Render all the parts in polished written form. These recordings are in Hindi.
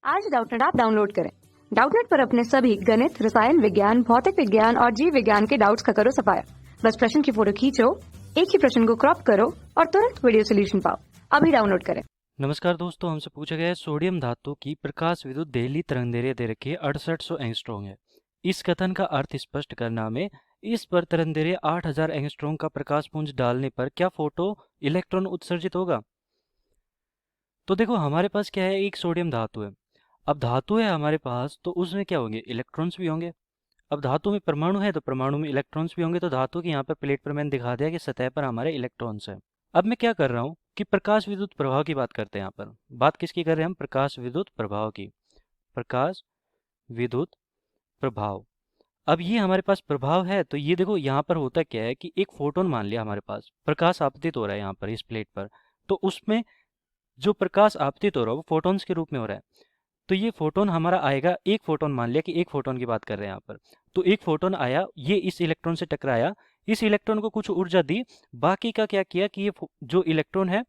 आज डाउटनेट ऐप डाउनलोड करें। डाउटनेट पर अपने सभी गणित, रसायन विज्ञान, भौतिक विज्ञान और जीव विज्ञान के डाउट्स का करो सफाया। बस प्रश्न की फोटो खींचो, एक ही प्रश्न को क्रॉप करो और तुरंत वीडियो सोल्यूशन पाओ। अभी डाउनलोड करें। नमस्कार दोस्तों, हमसे पूछा गया है सोडियम धातु की प्रकाश विद्युत देहली तरंगदैर्घ्य दे रखी है 6800 एंगस्ट्रॉम है। इस कथन का अर्थ स्पष्ट करना में इस पर तरंगदैर्घ्य 8000 एंगस्ट्रॉम का प्रकाश पुंज डालने पर क्या फोटो इलेक्ट्रॉन उत्सर्जित होगा। तो देखो हमारे पास क्या है, एक सोडियम धातु है। अब धातु है हमारे पास तो उसमें क्या होंगे, इलेक्ट्रॉन्स भी होंगे। अब धातु में परमाणु है तो परमाणु में इलेक्ट्रॉन्स भी होंगे। तो धातु की यहाँ पर प्लेट पर मैंने दिखा दिया कि सतह पर हमारे इलेक्ट्रॉन्स है। अब मैं क्या कर रहा हूँ कि प्रकाश विद्युत प्रभाव की बात करते हैं। यहाँ पर बात किसकी कर रहे हैं हम, प्रकाश विद्युत प्रभाव की। प्रकाश विद्युत प्रभाव। अब ये हमारे पास प्रभाव है तो ये देखो यहाँ पर होता क्या है कि एक फोटोन मान लिया हमारे पास, प्रकाश आपतित हो रहा है यहाँ पर इस प्लेट पर। तो उसमें जो प्रकाश आपतित हो रहा है वो फोटोन्स के रूप में हो रहा है। तो ये फोटोन हमारा आएगा, एक फोटोन मान लिया कि एक फोटोन की बात कर रहे हैं यहाँ पर। तो एक फोटोन आया, ये इस इलेक्ट्रॉन से टकराया, इस इलेक्ट्रॉन को कुछ ऊर्जा दी, बाकी का क्या किया कि ये जो इलेक्ट्रॉन है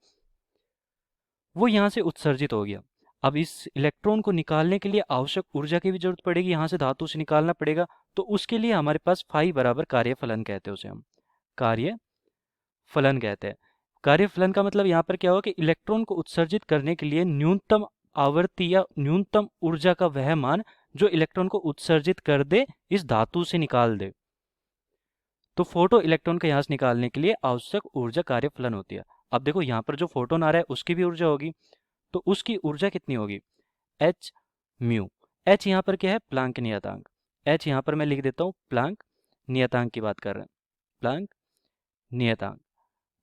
वो यहाँ से उत्सर्जित हो गया। अब इस इलेक्ट्रॉन को निकालने के लिए आवश्यक ऊर्जा की भी जरूरत पड़ेगी, यहाँ से धातु से निकालना पड़ेगा। तो उसके लिए हमारे पास फाई बराबर कार्यफलन कहते हैं, उसे हम कार्यफलन कहते हैं। कार्यफलन का मतलब यहाँ पर क्या होगा कि इलेक्ट्रॉन को उत्सर्जित करने के लिए न्यूनतम आवर्ती या न्यूनतम ऊर्जा का वह मान जो इलेक्ट्रॉन को उत्सर्जित कर दे, इस धातु से निकाल दे। तो फोटो इलेक्ट्रॉन को यहाँ से निकालने के लिए आवश्यक ऊर्जा कार्यफलन होती है। अब देखो यहाँ पर जो फोटोन आ रहा है उसकी भी ऊर्जा होगी, तो उसकी ऊर्जा कितनी होगी, एच म्यू। एच यहाँ पर क्या है, प्लांक नियतांक। एच यहाँ पर मैं लिख देता हूँ, प्लांक नियतांक की बात कर रहे हैं, प्लांक नियतांक।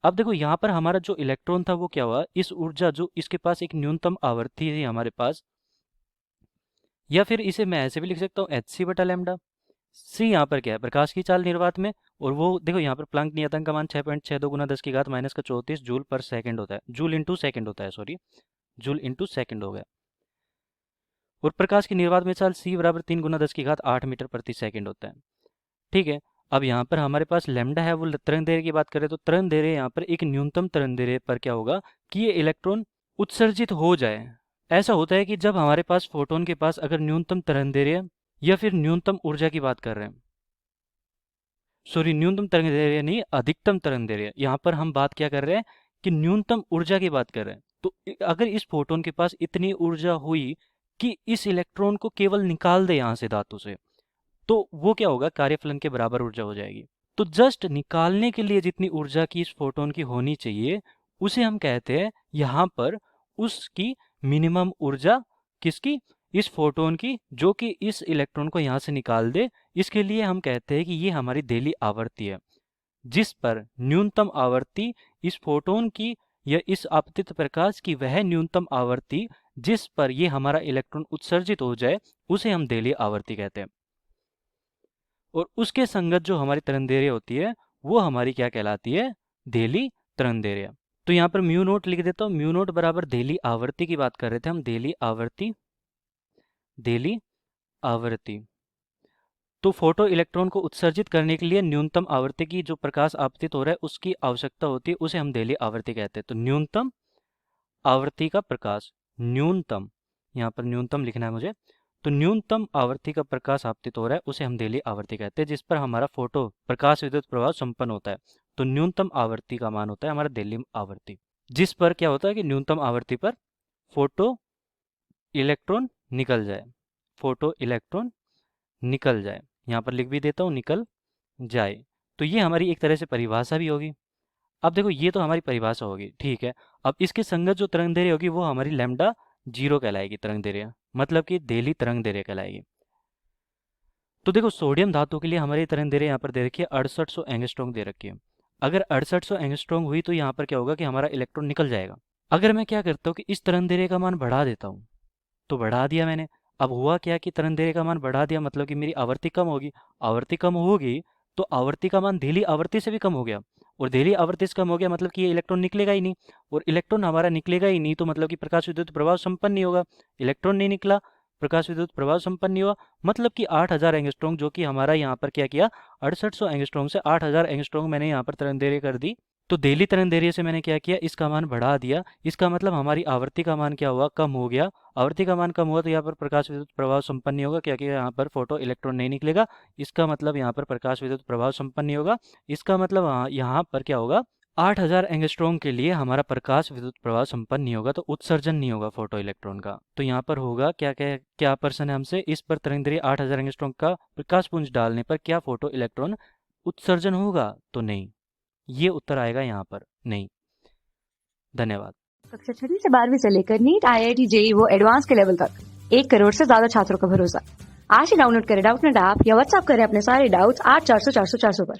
अब देखो यहाँ पर हमारा जो इलेक्ट्रॉन था वो क्या हुआ, इस ऊर्जा जो इसके पास एक न्यूनतम आवर्ती है हमारे पास, या फिर इसे मैं ऐसे भी लिख सकता हूँ एच सी बटा लैम्डा। सी यहाँ पर क्या है, प्रकाश की चाल निर्वात में। और वो देखो यहाँ पर प्लांक नियतांक का मान 6.62 गुना 10 की घात माइनस का 34 जूल पर सेकंड होता है, जूल इंटू सेकंड होता है, सॉरी जूल इंटू सेकंड हो गया। और प्रकाश की निर्वात में चाल सी बराबर 3 गुना 10 की घात 8 मीटर प्रति सेकंड होता है। ठीक है, अब यहाँ पर हमारे पास लैम्डा है, वो तरंगदैर्घ्य की बात करें तो तरंगदैर्घ्य यहाँ पर एक न्यूनतम तरंगदैर्घ्य पर क्या होगा कि ये इलेक्ट्रॉन उत्सर्जित हो जाए। ऐसा होता है कि जब हमारे पास फोटोन के पास अगर न्यूनतम तरंगदैर्घ्य या फिर न्यूनतम ऊर्जा की बात कर रहे हैं, सॉरी न्यूनतम तरंगदैर्घ्य नहीं, अधिकतम तरंगदैर्घ्य, यहाँ पर हम बात क्या कर रहे हैं कि न्यूनतम ऊर्जा की बात कर रहे हैं। तो अगर इस फोटोन के पास इतनी ऊर्जा हुई कि इस इलेक्ट्रॉन को केवल निकाल दे यहाँ से धातु से, तो वो क्या होगा, कार्यफलन के बराबर ऊर्जा हो जाएगी। तो जस्ट निकालने के लिए जितनी ऊर्जा की इस फोटोन की होनी चाहिए उसे हम कहते हैं यहाँ पर उसकी मिनिमम ऊर्जा, किसकी, इस फोटोन की, जो कि इस इलेक्ट्रॉन को यहाँ से निकाल दे। इसके लिए हम कहते हैं कि ये हमारी देहली आवर्ती है, जिस पर न्यूनतम आवर्ती इस फोटोन की या इस आपतित प्रकाश की वह न्यूनतम आवर्ती जिस पर ये हमारा इलेक्ट्रॉन उत्सर्जित हो जाए उसे हम देहली आवर्ती कहते हैं। और उसके संगत जो हमारी तरंगदैर्घ्य होती है वो हमारी क्या कहलाती है, देहली तरंगदैर्घ्य। तो यहाँ पर म्यू नोट लिख देता हूँ, म्यू नोट बराबर देहली आवर्ती की बात कर रहे थे हम, देहली आवर्ती, देहली आवर्ती। तो फोटो इलेक्ट्रॉन को उत्सर्जित करने के लिए न्यूनतम आवर्ती की जो प्रकाश आपतित हो रहा है उसकी आवश्यकता होती है, उसे हम देहली आवर्ती कहते हैं। तो न्यूनतम आवर्ती का प्रकाश, न्यूनतम, यहाँ पर न्यूनतम लिखना है मुझे, तो न्यूनतम आवर्ती का प्रकाश आपतित हो रहा है उसे हम देहली आवर्ती कहते हैं, जिस पर हमारा फोटो प्रकाश विद्युत प्रभाव संपन्न होता है। तो न्यूनतम आवर्ती का मान होता है हमारा देहली आवर्ती, जिस पर क्या होता है कि न्यूनतम आवर्ती पर फोटो इलेक्ट्रॉन निकल जाए, फोटो इलेक्ट्रॉन निकल जाए। यहाँ पर लिख भी देता हूँ, निकल जाए। तो ये हमारी एक तरह से परिभाषा भी होगी। अब देखो ये तो हमारी परिभाषा होगी, ठीक है। अब इसके संगत जो तरंगदैर्घ्य होगी वो हमारी लैम्डा 0 कहलाएगी तरंगदैर्घ्य, मतलब कि देहली तरंगदैर्घ्य कहलाएगी। तो देखो सोडियम धातु के लिए हमारी तरंगदैर्घ्य यहाँ पर दे रखी है 6800 एंगस्ट्रॉम दे रखी है। अगर 6800 एंगस्ट्रॉम हुई तो यहाँ पर क्या होगा कि हमारा इलेक्ट्रॉन निकल जाएगा। अगर मैं क्या करता हूँ कि इस तरंगदैर्घ्य का मान बढ़ा देता हूँ, तो बढ़ा दिया मैंने। अब हुआ क्या कि तरंगदैर्घ्य का मान बढ़ा दिया, मतलब कि मेरी आवर्ती कम होगी। आवर्ती कम होगी तो आवर्ती का मान देहली आवर्ती से भी कम हो गया, और देहली आवर्ती से कम हो गया मतलब कि ये इलेक्ट्रॉन निकलेगा ही नहीं। और इलेक्ट्रॉन हमारा निकलेगा ही नहीं तो मतलब कि प्रकाश विद्युत प्रभाव संपन्न नहीं होगा। इलेक्ट्रॉन नहीं निकला, प्रकाश विद्युत प्रभाव संपन्न नहीं हुआ, मतलब कि 8000 एंगस्ट्रॉम, जो कि हमारा यहाँ पर क्या किया, 6800 एंगस्ट्रॉम से 8000 एंगस्ट्रॉम मैंने यहाँ पर तरंगदैर्घ्य कर दी तो देली तरंग दैर्ध्य से मैंने क्या किया, इसका मान बढ़ा दिया। इसका मतलब हमारी आवृत्ति का मान क्या हुआ, कम हो गया। आवृत्ति का मान कम हुआ तो यहाँ पर प्रकाश विद्युत प्रभाव संपन्न नहीं होगा, क्योंकि यहाँ पर फोटो इलेक्ट्रॉन नहीं निकलेगा। इसका मतलब यहाँ पर प्रकाश विद्युत प्रभाव संपन्न नहीं होगा। इसका मतलब यहाँ पर क्या होगा, 8000 एंगस्ट्रॉम के लिए हमारा प्रकाश विद्युत प्रभाव संपन्न नहीं होगा, तो उत्सर्जन नहीं होगा फोटो इलेक्ट्रॉन का। तो यहाँ पर होगा क्या, क्या क्या प्रश्न है हमसे, इस पर तरंग दैर्ध्य 8000 एंगस्ट्रॉम का प्रकाश पुंज डालने पर क्या फोटो इलेक्ट्रॉन उत्सर्जन होगा, तो नहीं। ये उत्तर आएगा यहाँ पर नहीं। धन्यवाद। कक्षा 6वीं से 12वीं से लेकर नीट, IIT, JEE वो एडवांस के लेवल तक 1 करोड़ से ज्यादा छात्रों का भरोसा। आज ही डाउनलोड करें डाउटनेट ऐप या व्हाट्सएप करें अपने सारे डाउट्स 8400 400 400 पर।